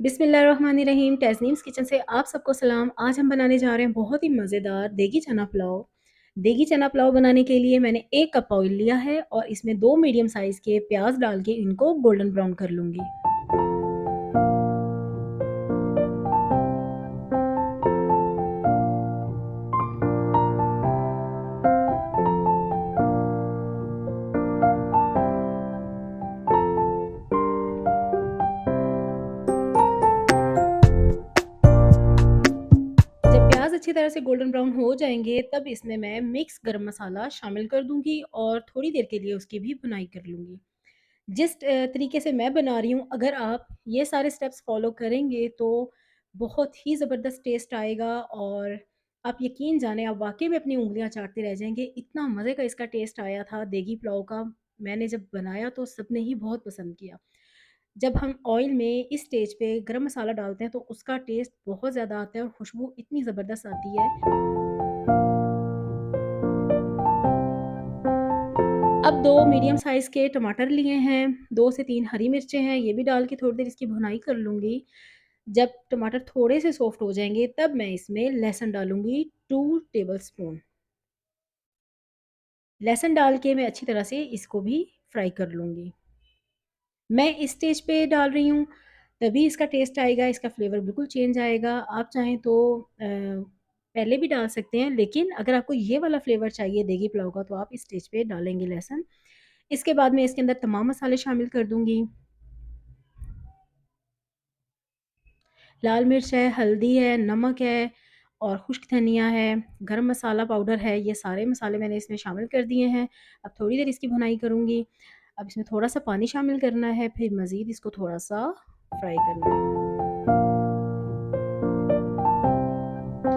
बिस्मिल्लाहिर्रहमानिर्रहीम। तज़नीम्स किचन से आप सबको सलाम। आज हम बनाने जा रहे हैं बहुत ही मज़ेदार देगी चना पुलाव। देगी चना पुलाव बनाने के लिए मैंने 1 कप ऑयल लिया है और इसमें 2 मीडियम साइज़ के प्याज डाल के इनको गोल्डन ब्राउन कर लूँगी। जब प्याज अच्छी तरह से गोल्डन ब्राउन हो जाएंगे तब इसमें मैं मिक्स गरम मसाला शामिल कर दूंगी और थोड़ी देर के लिए उसकी भी भुनाई कर लूँगी। जिस तरीके से मैं बना रही हूँ, अगर आप ये सारे स्टेप्स फ़ॉलो करेंगे तो बहुत ही ज़बरदस्त टेस्ट आएगा और आप यकीन जानें आप वाक़ई में अपनी उँगलियाँ चाटते रह जाएँगे। इतना मज़े का इसका टेस्ट आया था देगी पुलाव का, मैंने जब बनाया तो सबने ही बहुत पसंद किया। जब हम ऑयल में इस स्टेज पे गरम मसाला डालते हैं तो उसका टेस्ट बहुत ज़्यादा आता है और खुशबू इतनी ज़बरदस्त आती है। अब 2 मीडियम साइज़ के टमाटर लिए हैं, 2 से 3 हरी मिर्चें हैं, ये भी डाल के थोड़ी देर इसकी भुनाई कर लूँगी। जब टमाटर थोड़े से सॉफ्ट हो जाएँगे तब मैं इसमें लहसुन डालूँगी 2 टेबलस्पून। लहसुन डाल के मैं अच्छी तरह से इसको भी फ्राई कर लूँगी। मैं इस स्टेज पे डाल रही हूँ, तभी इसका टेस्ट आएगा, इसका फ्लेवर बिल्कुल चेंज आएगा। आप चाहें तो पहले भी डाल सकते हैं, लेकिन अगर आपको ये वाला फ्लेवर चाहिए देगी पुलाव का, तो आप इस स्टेज पे डालेंगे लहसुन। इसके बाद मैं इसके अंदर तमाम मसाले शामिल कर दूँगी। लाल मिर्च है, हल्दी है, नमक है और खुश्क धनिया है, गरम मसाला पाउडर है, ये सारे मसाले मैंने इसमें शामिल कर दिए हैं। अब थोड़ी देर इसकी भुनाई करूँगी। अब इसमें थोड़ा-सा पानी शामिल करना है, फिर मज़ीद इसको थोड़ा-सा फ्राई करना है।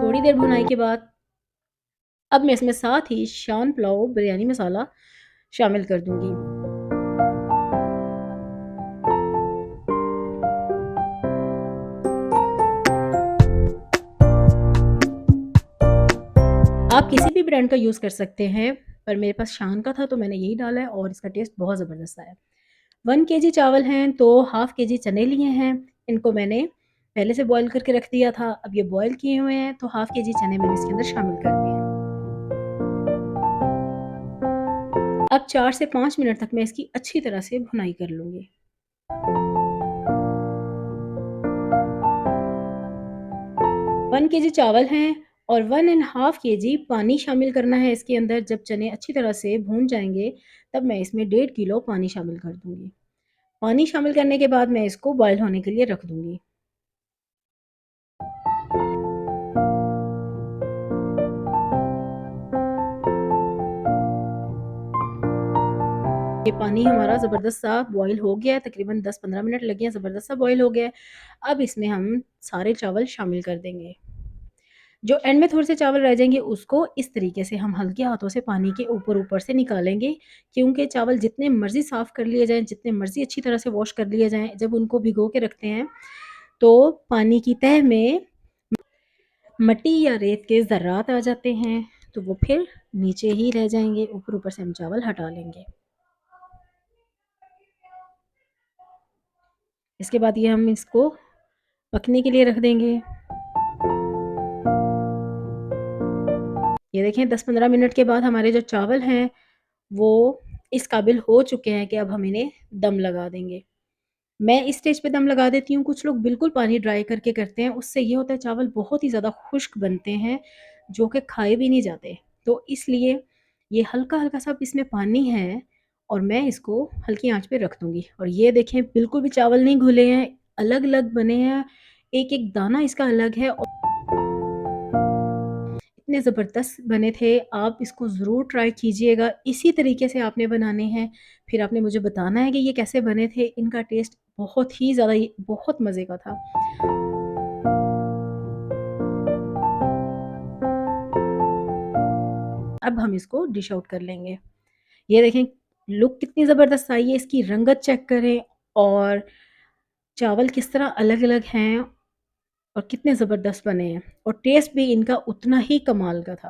थोड़ी देर भुनाई के बाद अब मैं इसमें साथ ही शान पुलाव बिरयानी मसाला शामिल कर दूँगी। आप किसी भी ब्रांड का यूज़ कर सकते हैं, पर मेरे पास शान का था तो मैंने यही डाला है और इसका टेस्ट बहुत ज़बरदस्त आया। 1 केजी चावल हैं तो हाफ़ केजी चने लिए हैं, इनको मैंने पहले से बॉयल करके रख दिया था। अब ये बॉयल किए हुए हैं तो हाफ़ केजी चने मैंने इसके अंदर शामिल कर दिए हैं। अब 4 से 5 मिनट तक मैं इसकी अच्छी तरह से भुनाई कर लूँगी। 1 केजी चावल हैं और 1 एंड हाफ़ केजी पानी शामिल करना है इसके अंदर। जब चने अच्छी तरह से भून जाएँगे, तब मैं इसमें 1.5 किलो पानी शामिल कर दूँगी। पानी शामिल करने के बाद मैं इसको बॉयल होने के लिए रख दूँगी। ये पानी हमारा ज़बरदस्त सा बॉयल हो गया है, तकरीबन 10-15 मिनट लगे हैं, ज़बरदस्त सा बॉयल हो गया है। अब इसमें हम सारे चावल शामिल कर देंगे। जो एंड में थोड़े से चावल रह जाएँगे उसको इस तरीके से हम हल्के हाथों से पानी के ऊपर-ऊपर से निकालेंगे, क्योंकि चावल जितने मर्ज़ी साफ़ कर लिए जाएँ, जितने मर्ज़ी अच्छी तरह से वॉश कर लिए जाएँ, जब उनको भिगो के रखते हैं, तो पानी की तह में मिट्टी या रेत के ज़र्रात आ जाते हैं, तो वो फिर नीचे ही रह जाएँगे, ऊपर-ऊपर से हम चावल हटा लेंगे। इसके बाद ये हम इसको पकने के लिए रख देंगे। ये देखें 10-15 मिनट के बाद हमारे जो चावल हैं, वो इस काबिल हो चुके हैं कि अब हम इन्हें दम लगा देंगे। मैं इस स्टेज पे दम लगा देती हूँ, कुछ लोग बिल्कुल पानी ड्राई करके करते हैं, उससे ये होता है चावल बहुत ही ज़्यादा खुश्क बनते हैं, जो कि खाए भी नहीं जाते। तो इसलिए ये हल्का-हल्का सा अब इसमें पानी है और मैं इसको हल्की आँच पे रख दूँगी और ये देखें बिल्कुल भी चावल नहीं घुले हैं, अलग-अलग बने हैं, एक-एक दाना इसका अलग है और इतने ज़बरदस्त बने थे, आप इसको ज़रूर ट्राई कीजिएगा। इसी तरीके से आपने बनाने हैं, फिर आपने मुझे बताना है कि ये कैसे बने थे। इनका टेस्ट बहुत ही ज़्यादा ही बहुत मज़े का था। अब हम इसको डिश आउट कर लेंगे। ये देखें लुक कितनी ज़बरदस्त आई है, इसकी रंगत चेक करें और चावल किस तरह अलग-अलग हैं और कितने ज़बरदस्त बने हैं और टेस्ट भी इनका उतना ही कमाल का था।